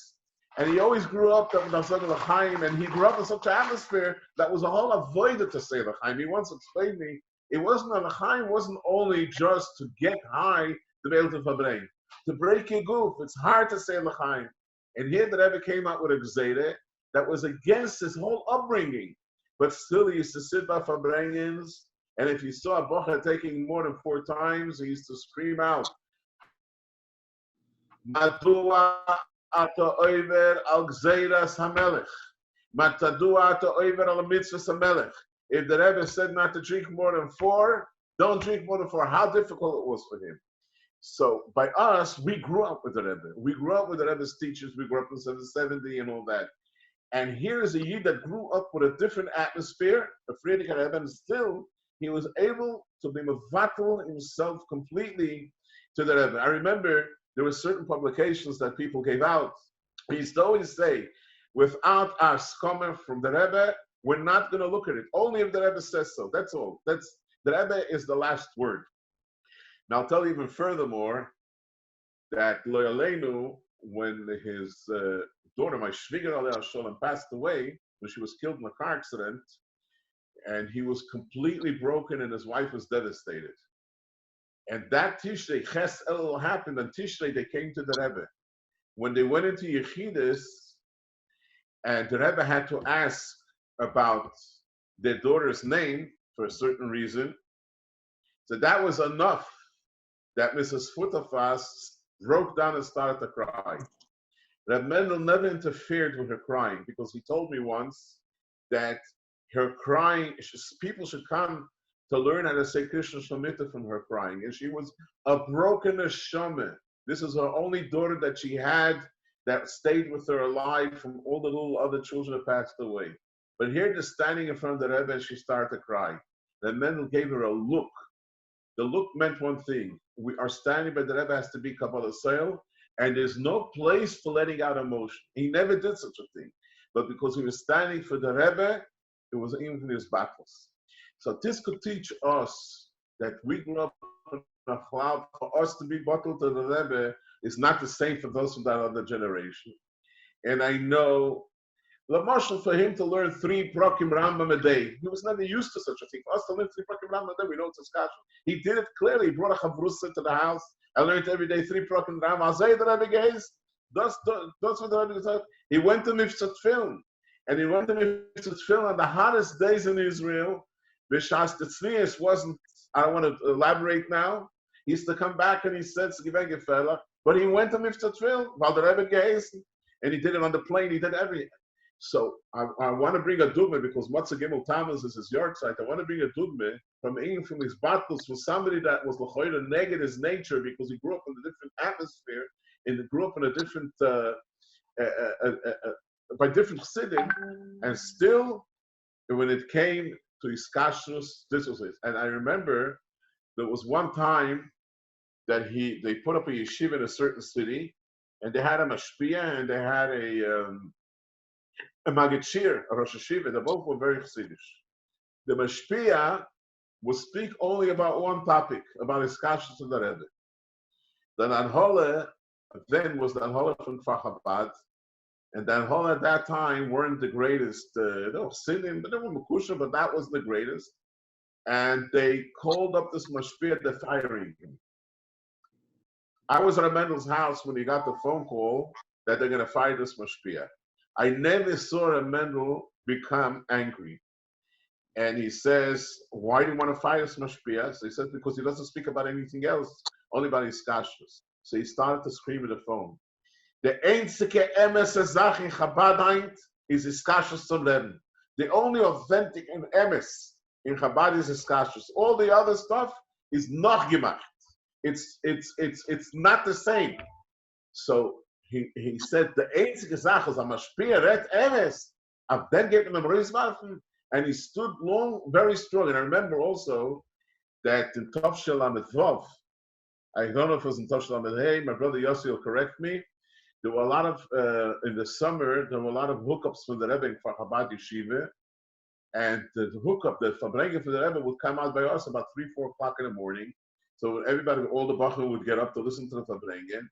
And he always grew up with l'chaim, and he grew up in such an atmosphere that was a whole avoided to say l'chaim. He once explained to me, it wasn't a l'chaim, wasn't only just to get high to be able to farbrengen, to break your goof. It's hard to say l'chaim. And here the Rebbe came out with a gzeira that was against his whole upbringing. But still, he used to sit by Farbrengens, and if he saw a bocher taking more than 4 times, he used to scream out, Madua ata oiver al gzeiras hamelech. Matadua ata oiver al mitzvahs hamelech. If the Rebbe said not to drink more than 4, Don't drink more than 4. How difficult it was for him. So by us, we grew up with the Rebbe. We grew up with the Rebbe's teachers. We grew up in 770 and all that. And here is a Yid that grew up with a different atmosphere, a Friedrich Rebbe, and still he was able to be mevatel himself completely to the Rebbe. I remember there were certain publications that people gave out. He used to always say, without our scholar from the Rebbe, we're not going to look at it. Only if the Rebbe says so. That's all. The Rebbe is the last word. Now I'll tell you even furthermore that Lo Yaleinu, when his daughter, my Shviger Alei Shalom, passed away, when she was killed in a car accident, and he was completely broken and his wife was devastated. And that Tishrei, Ches El happened, and Tishrei, they came to the Rebbe. When they went into Yechidus, and the Rebbe had to ask about their daughter's name for a certain reason, so that was enough that Mrs. Futafas broke down and started to cry. Rabbi Mendel never interfered with her crying because he told me once that her crying, people should come to learn how to say Krishna Shomita from her crying. And she was a broken neshama. This is her only daughter that she had that stayed with her alive from all the little other children that passed away. But here, just standing in front of the Rebbe, and she started to cry. Rabbi Mendel gave her a look. The look meant one thing. We are standing, but the Rebbe has to be Kabbalah Seil, and there's no place for letting out emotion. He never did such a thing. But because he was standing for the Rebbe, it was even in his battles. So this could teach us that we grew up in a cloud. For us to be bottled to the Rebbe is not the same for those from that other generation. And I know, Lamashal, for him to learn 3 Prakim Rambam a day, he was never used to such a thing. For us to learn 3 Prakim Rambam a day, we know it's a discussion. He did it clearly. He brought a Chavrusa to the house. I learned every day 3 Prakim Rambam. I'll say the Rebbe gaze. That's what the Rebbe said. He went to Mifsat Film. And he went to Mifsat Film on the hottest days in Israel. Bishas the Tznius wasn't, I don't want to elaborate now. He used to come back and he said, but he went to Mifsat Film while the Rebbe gazed. And he did it on the plane. He did everything. So I want to bring a dugma because Matzah Gimmel Tammuz is his yard site. I want to bring a dugma from his battles for somebody that was l'choyra neged his nature because he grew up in a different atmosphere and grew up in a different by different chassidim, and still when it came to Hiskashrus, this was it. And I remember there was one time that they put up a yeshiva in a certain city, and they had a mashpia and they had a Magid Shir, a Rosh Hashiva. They both were very chassidish. The mashpia would speak only about one topic, about Hiskashrus and the Rebbe. The Anhola then was the Anhola from Kfar Chabad, and the Anhola at that time weren't the greatest. They were Sinim, but they were Mekusha, but that was the greatest. And they called up this mashpia, they're firing him. I was at Rabbi Mendel's house when he got the phone call that they're going to fire this mashpia. I never saw Rabbi Mendel become angry. And he says, why do you want to fire this mashpia? So he says, because he doesn't speak about anything else, only about his kashrus. So he started to scream at the phone. The einzige emes Zach in Chabad is his kashrus zum Leben. The only authentic and emes in Chabad is his kashrus. All the other stuff is noch gemacht. It's not the same. So he said the einzige Sache is a mashpia ret emes. I've then given him a reiswarfen, and he stood long, very strong. And I remember also that in Tov Shel Lamed Vav, I don't know if it was in Tov Shel Lamed Hey, my brother Yossi will correct me. There were a lot of in the summer. There were a lot of hookups from the Rebbe in Kfar Chabad Yeshiva, and the hookup, the Farbrengen for the Rebbe would come out by us about 3-4 o'clock in the morning. So everybody, all the Bachar would get up to listen to the Farbrengen.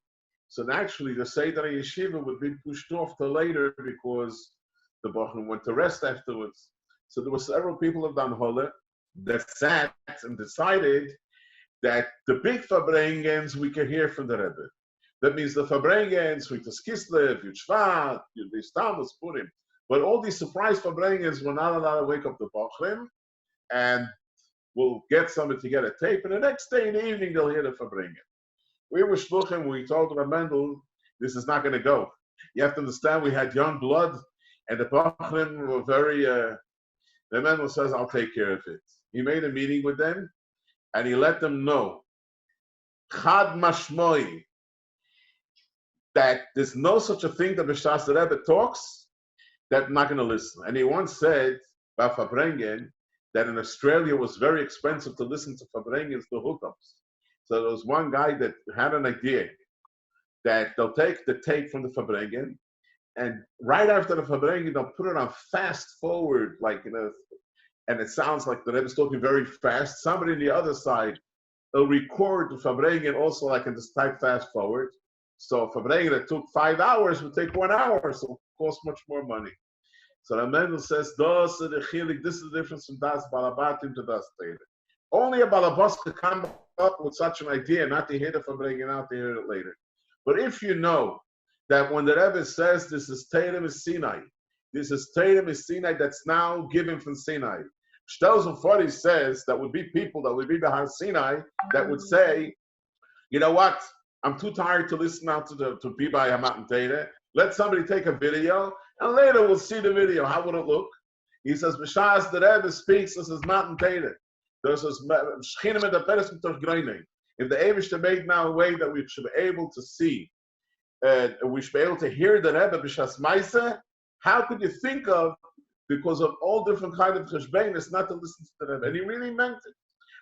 So naturally, the Seder Yeshiva would be pushed off to later because the Bachar went to rest afterwards. So there were several people of Danhola that sat and decided that the big Farbrengens we could hear from the Rebbe. That means the Farbrengens, Ritas Kislev, Yud Shvat, Yud Tammuz, Purim. But all these surprise Farbrengens were not allowed to wake up the Bachrim, and we'll get somebody to get a tape, and the next day in the evening they'll hear the Farbrengen. We were shluchim, we told Rabbi Mendel, this is not going to go. You have to understand, we had young blood, and the Bachrim were very, Rabbi Mendel says, I'll take care of it. He made a meeting with them, and he let them know, Chad Mashmoi, that there's no such a thing that B'shas the Rebbe talks, that I'm not going to listen. And he once said about Farbrengen that in Australia it was very expensive to listen to Farbrengen's the hookups. So there was one guy that had an idea that they'll take the tape from the Farbrengen, and right after the Farbrengen, they'll put it on fast forward, like, and it sounds like the Rebbe's talking very fast. Somebody on the other side will record the Farbrengen also like in this type fast forward. So Farbrengen that took 5 hours would take 1 hour, so it costs much more money. So Rabbi Mendel says, this is the difference from Das Balabatim to Das Teire. Only a Balabas could come up with such an idea, not to hear the Farbrengen out, to hear it later. But if you know that when the Rebbe says this is Teire is Sinai, this is Teire is Sinai that's now given from Sinai. Shtelzen 40 says that would be people that would be behind Sinai that would say, you know what? I'm too tired to listen now to be by a mountain Teire. Let somebody take a video, and later we'll see the video. How would it look? He says, B'shas the Rebbe speaks, this is mountain Teire. This is Shchinim and the Peres mit Groner. If the Eivishter made now a way that we should be able to see, we should be able to hear the Rebbe B'shas Maaseh, how could you think of, because of all different kind of cheshbeinos, not to listen to the Rebbe? And he really meant it.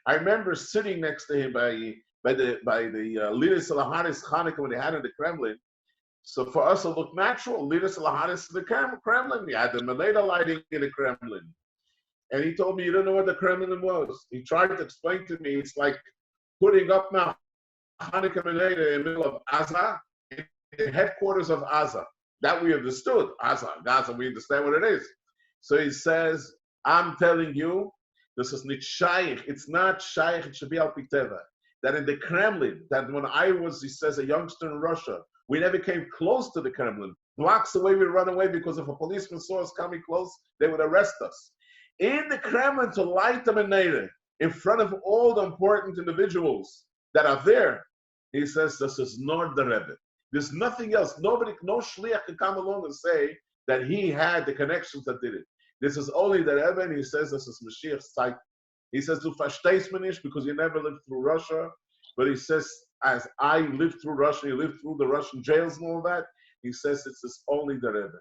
I remember sitting next to him by the Liris Alaharis Hanukkah when they had in the Kremlin. So for us, it looked natural. Liris Alaharis in the Kremlin. We had the Meleda lighting in the Kremlin. And he told me, you don't know what the Kremlin was. He tried to explain to me, it's like putting up now Hanukkah Meleda in the middle of Gaza, in the headquarters of Gaza. That we understood. Gaza, we understand what it is. So he says, I'm telling you, this is not shaykh. It's not shaykh. It should be al piteva. That in the Kremlin, that when I was, he says, a youngster in Russia, we never came close to the Kremlin. Blocks away, we run away because if a policeman saw us coming close, they would arrest us. In the Kremlin, to light the Menere, in front of all the important individuals that are there, he says, this is not the Rebbe. There's nothing else. Nobody, no shliach can come along and say that he had the connections that did it. This is only the Rebbe, and he says this is Mashiach's type. He says, du verstehst mich nicht, because you never lived through Russia. But he says, as I lived through Russia, you lived through the Russian jails and all that, he says it's only the Rebbe.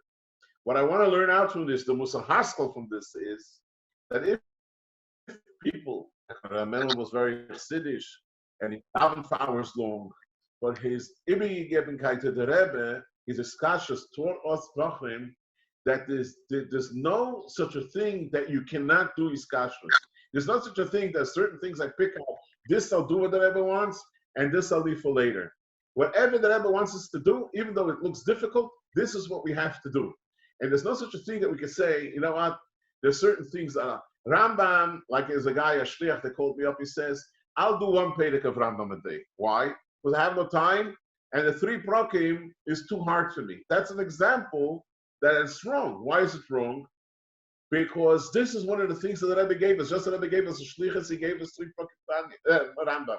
What I want to learn out from this, the Musa Haskell from this is, that if people, Rabbi Mendel was very Chassidish, and he 7 hours long, but his Ibegebenkeit to the Rebbe, his Iskashrus taught us Brachim, that there's no such a thing that you cannot do Iskashrus. There's not such a thing that certain things I pick up, this I'll do what the Rebbe wants, and this I'll leave for later. Whatever the Rebbe wants us to do, even though it looks difficult, this is what we have to do. And there's no such a thing that we can say, you know what, there's certain things that are, Rambam, like there's a guy, a shliach, that called me up, he says, I'll do 1 Perek of Rambam a day. Why? Because I have no time, and the 3 prakim is too hard for me. That's an example that it's wrong. Why is it wrong? Because this is one of the things that the Rebbe gave us. Just the Rebbe gave us a shlichus, he gave us 3 prakim Rambam.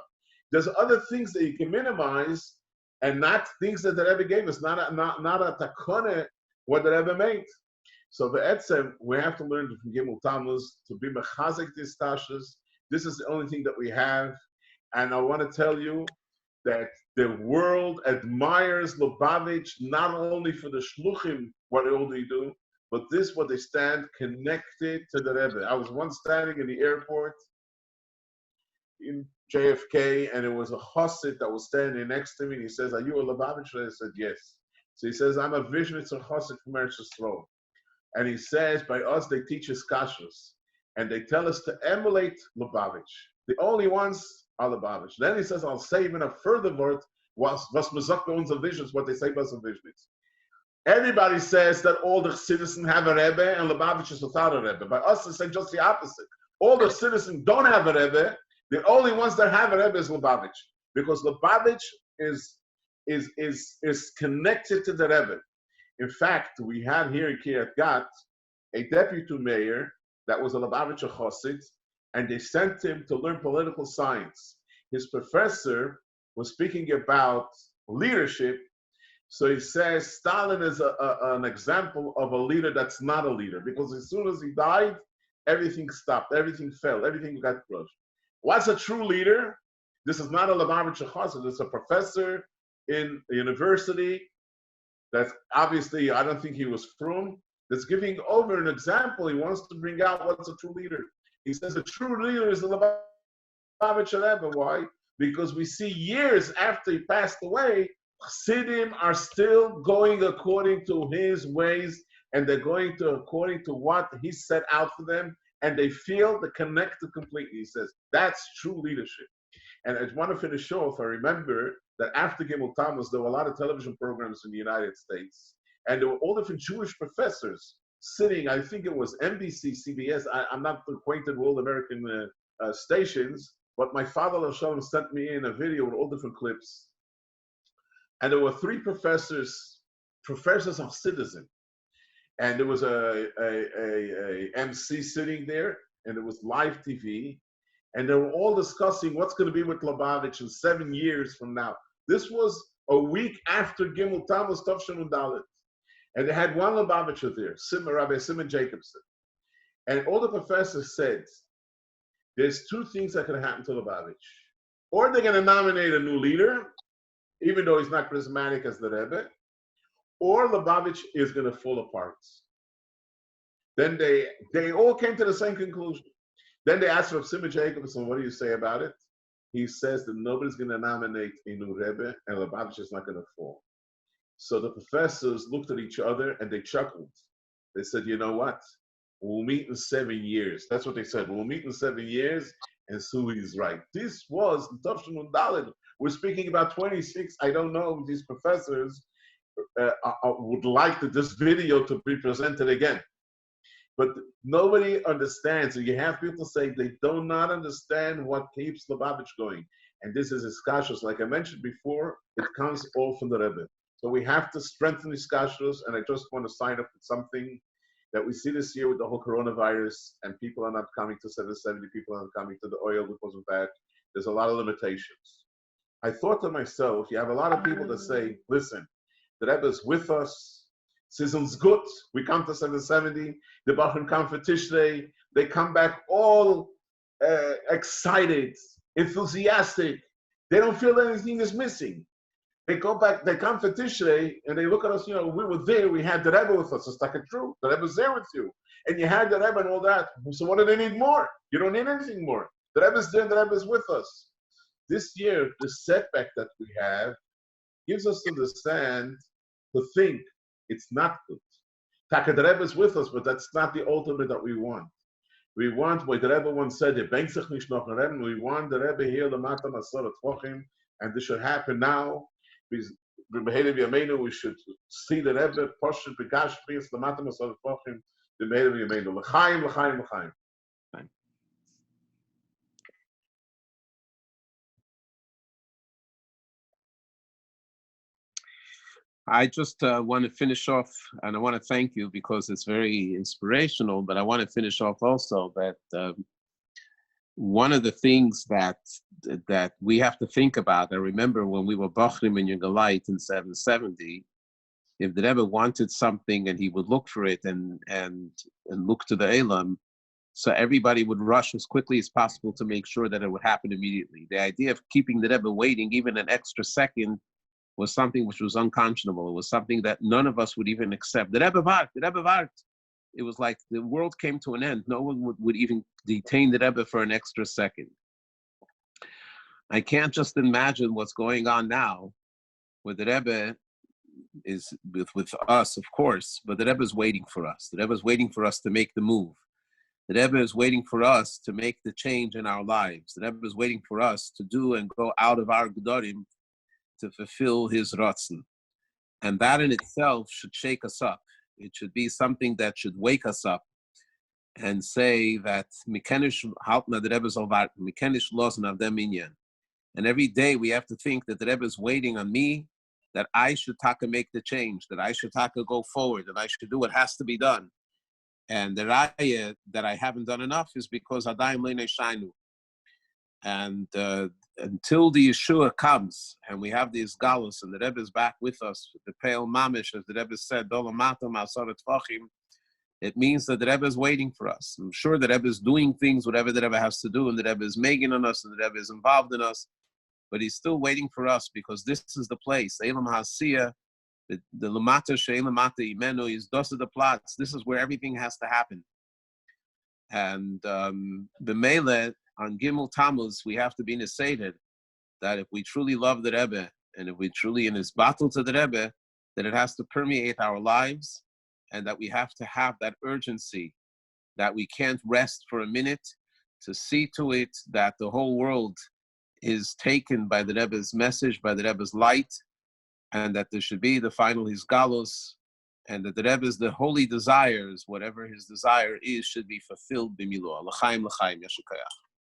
There's other things that you can minimize, and not things that the Rebbe gave us, not a takone, what the Rebbe made. So the Etzem, we have to learn from Gimmel Tammuz to be mechazik these tashas. This is the only thing that we have. And I want to tell you that the world admires Lubavitch not only for the shluchim, what all they do, but this, what they stand connected to the Rebbe. I was once standing in the airport in JFK, and it was a chassid that was standing next to me, and he says, are you a Lubavitcher? I said, yes. So he says, I'm a Vishnitzer chassid from Eretz Yisrael. And he says, by us, they teach us kashrus. And they tell us to emulate Lubavitch. The only ones are Lubavitch. Then he says, I'll say even a further word, was mezakta unser visions, what they say about some visions. Everybody says that all the citizens have a Rebbe and Lubavitch is without a Rebbe. By us, they say just the opposite. All the citizens don't have a Rebbe. The only ones that have a Rebbe is Lubavitch. Because Lubavitch is connected to the Rebbe. In fact, we had here in Kiryat Gat a deputy mayor that was a Lubavitcher Chassid, and they sent him to learn political science. His professor was speaking about leadership, so he says Stalin is an example of a leader that's not a leader, because as soon as he died, everything stopped, everything fell, everything got crushed. What's a true leader? This is not a Lubavitcher Chassid. It's a professor in a university that's obviously, I don't think he was frum, that's giving over an example. He wants to bring out what's a true leader. He says a true leader is the Lubavitcher Rebbe. Why? Because we see years after he passed away, Chassidim are still going according to his ways, and they're going to according to what he set out for them, and they feel they're connected completely. He says, that's true leadership. And I want to finish off. I remember that after Gimmel Tammuz, there were a lot of television programs in the United States, and there were all different Jewish professors sitting. I think it was NBC, CBS. I'm not acquainted with all American stations, but my father Shalom sent me in a video with all different clips. And there were three professors of citizen. And there was a MC sitting there, and it was live TV. And they were all discussing what's going to be with Lubavitch in 7 years from now. This was a week after Gimmel Tammuz, Tavshin and Dalet. And they had one Lubavitcher there, Rabbi Simon Jacobson. And all the professors said, there's two things that can happen to Lubavitch. Or they're going to nominate a new leader, even though he's not charismatic as the Rebbe, or Lubavitch is going to fall apart. Then they all came to the same conclusion. Then they asked Rabbi Simon Jacobson, what do you say about it? He says that nobody's going to nominate a new Rebbe, and Lubavitch is not going to fall. So the professors looked at each other and they chuckled. They said, you know what? We'll meet in 7 years. That's what they said. We'll meet in 7 years, and Suhi's right. This was the Tavshin and Dalet. We're speaking about 26. I don't know if these professors would like this video to be presented again. But nobody understands. And you have people say they do not understand what keeps Lubavitch going. And this is Hiskashrus. Like I mentioned before, it comes all from the Rebbe. So we have to strengthen Hiskashrus. And I just want to sign up with something that we see this year with the whole coronavirus, and people are not coming to 770, people are not coming to the oil because of that. There's a lot of limitations. I thought to myself, you have a lot of people that say, listen, the Rebbe is with us. Season's good. We come to 770. The Bachrim come for Tishrei. They come back all excited, enthusiastic. They don't feel anything is missing. They go back, they come for Tishrei, and they look at us, you know, we were there, we had the Rebbe with us. It's like it's true. The Rebbe's there with you. And you had the Rebbe and all that. So what do they need more? You don't need anything more. The Rebbe's there, the Rebbe's with us. This year, the setback that we have gives us to understand, to think, it's not good. Taka, the Rebbe is with us, but that's not the ultimate that we want. We want, what the Rebbe once said, we want the Rebbe here, the Mata Masar Tvachim, and this should happen now. We should see the Rebbe, Poshet, Begashpis, the Mata Masar Tvachim, the Behedem Yameinu. L'chaim, l'chaim, l'chaim. I just want to finish off, and I want to thank you because it's very inspirational, but I want to finish off also that one of the things that we have to think about, I remember when we were Bachrim in Yerushalayim in 770, if the Rebbe wanted something and he would look for it and look to the Elam, so everybody would rush as quickly as possible to make sure that it would happen immediately. The idea of keeping the Rebbe waiting even an extra second was something which was unconscionable. It was something that none of us would even accept. The Rebbe Vart. It was like the world came to an end. No one would even detain the Rebbe for an extra second. I can't just imagine what's going on now, where the Rebbe is with us, of course, but the Rebbe is waiting for us. The Rebbe is waiting for us to make the move. The Rebbe is waiting for us to make the change in our lives. The Rebbe is waiting for us to do and go out of our Gedorim to fulfill his Ratzon. And that in itself should shake us up. It should be something that should wake us up and say that Mikenish Haltna the Rebbe Zalvat, Mikenish Losen of them Inyan. And every day we have to think that the Rebbe is waiting on me, that I should taka make the change, that I should taka go forward, that I should do what has to be done. And the raya that I haven't done enough is because Adayim Leine Shainu. And until the Yeshua comes and we have these galus and the Rebbe is back with us, the pale mamish, as the Rebbe said, it means that the Rebbe is waiting for us. I'm sure the Rebbe is doing things, whatever the Rebbe has to do, and the Rebbe is making on us, and the Rebbe is involved in us, but he's still waiting for us because this is the place. Elam Hasiya, the Lamata She'elamata Imenu is Dosa the Platz. This is where everything has to happen. And the Mele on Gimmel Tammuz, we have to be nesated that if we truly love the Rebbe and if we truly in his battle to the Rebbe, that it has to permeate our lives and that we have to have that urgency, that we can't rest for a minute to see to it that the whole world is taken by the Rebbe's message, by the Rebbe's light, and that there should be the final Hisgalus, and that the Rebbe's the holy desires, whatever his desire is, should be fulfilled b'miluah. L'chaim, l'chaim, yeshukayach.